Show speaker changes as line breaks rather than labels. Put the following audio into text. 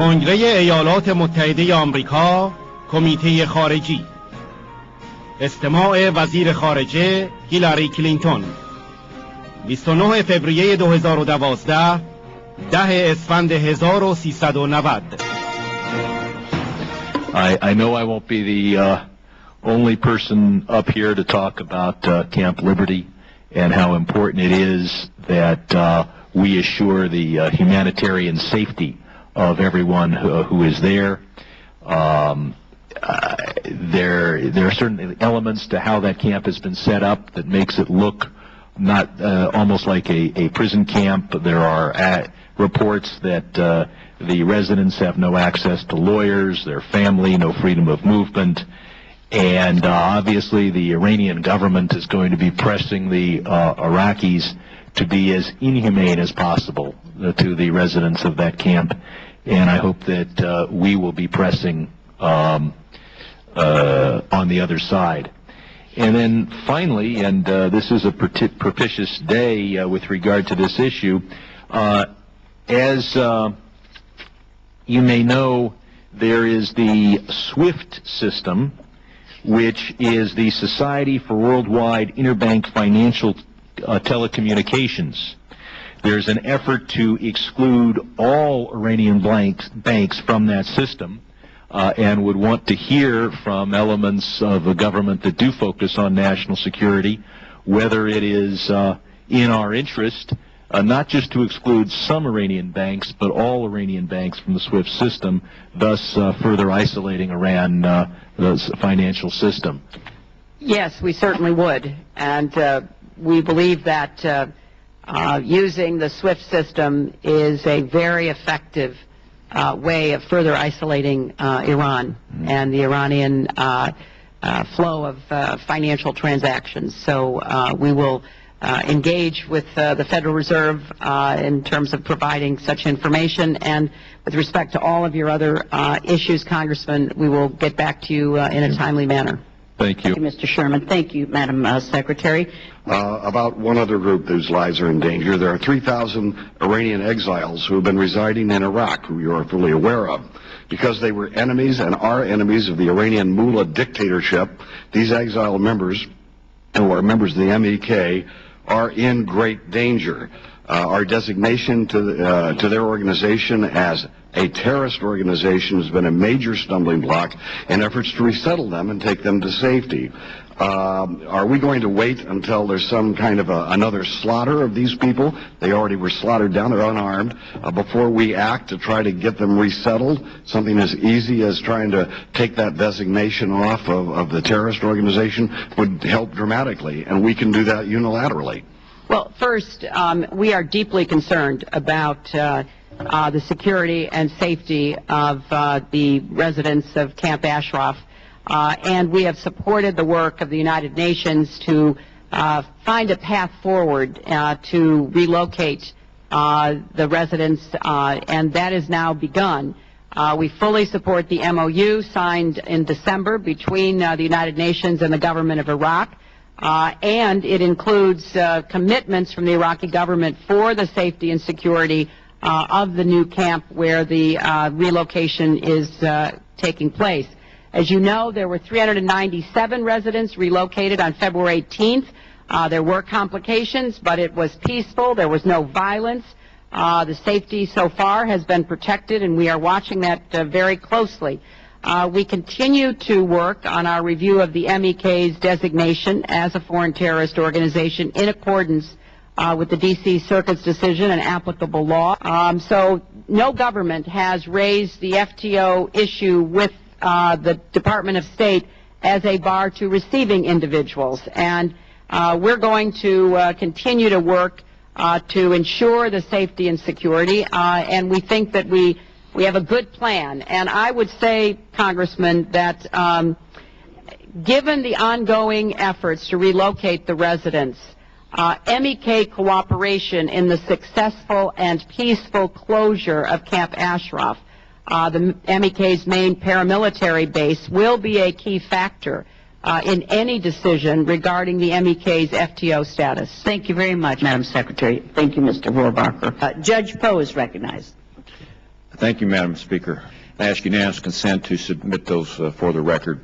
کنگره ایالات متحده آمریکا، کمیته خارجی. استماع وزیر خارجه هیلاري کلینتون 29 فوریه 2012 10 اسفند 1390.
I know I won't be the only person up here to talk about Camp Liberty and how important it is that we assure the humanitarian safety of everyone who is there. There are certain elements to how that camp has been set up that makes it look not almost like a prison camp. There are reports that the residents have no access to lawyers, their family, no freedom of movement, and obviously the Iranian government is going to be pressing the Iraqis to be as inhumane as possible to the residents of that camp, and I hope that we will be pressing on the other side. And then finally, and this is a propitious day with regard to this issue, as you may know, there is the SWIFT system, which is the Society for Worldwide Interbank Financial Telecommunications. There's an effort to exclude all Iranian banks from that system, and would want to hear from elements of the government that do focus on national security whether it is in our interest not just to exclude some Iranian banks, but all Iranian banks from the SWIFT system, thus further isolating Iran, the financial system.
Yes, we certainly would, and we believe that using the SWIFT system is a very effective way of further isolating Iran and the Iranian flow of financial transactions. So we will engage with the Federal Reserve in terms of providing such information, and with respect to all of your other issues, Congressman, we will get back to you in a timely manner.
Thank you.
Thank you, Mr. Sherman. Thank you, Madam Secretary.
About one other group whose lives are in danger. There are 3,000 Iranian exiles who have been residing in Iraq, who you are fully aware of. Because they were enemies and are enemies of the Iranian mullah dictatorship, these exile members, who are members of the MEK, are in great danger. Our designation to their organization as a terrorist organization has been a major stumbling block in efforts to resettle them and take them to safety. Are we going to wait until there's some kind of another slaughter of these people? They already were slaughtered down, they're unarmed, before we act to try to get them resettled? Something as easy as trying to take that designation off of the terrorist organization would help dramatically, and we can do that unilaterally.
Well, first, we are deeply concerned about the security and safety of the residents of Camp Ashraf, and we have supported the work of the United Nations to find a path forward to relocate the residents, and that has now begun. We fully support the MOU signed in December between the United Nations and the government of Iraq. And it includes commitments from the Iraqi government for the safety and security of the new camp where the relocation is taking place. As you know, there were 397 residents relocated on February 18th. There were complications, but it was peaceful. There was no violence. The safety so far has been protected, and we are watching that very closely. We continue to work on our review of the MEK's designation as a foreign terrorist organization in accordance with the D.C. Circuit's decision and applicable law. So no government has raised the FTO issue with the Department of State as a bar to receiving individuals. And we're going to continue to work to ensure the safety and security, and we think that we have a good plan. And I would say, Congressman, that given the ongoing efforts to relocate the residents, MEK cooperation in the successful and peaceful closure of Camp Ashraf, the MEK's main paramilitary base, will be a key factor in any decision regarding the MEK's FTO status.
Thank you very much, Madam Secretary. Thank you, Mr. Rohrabacher. Judge Poe is recognized. Thank you, Madam Speaker. I ask unanimous consent to submit those for the record.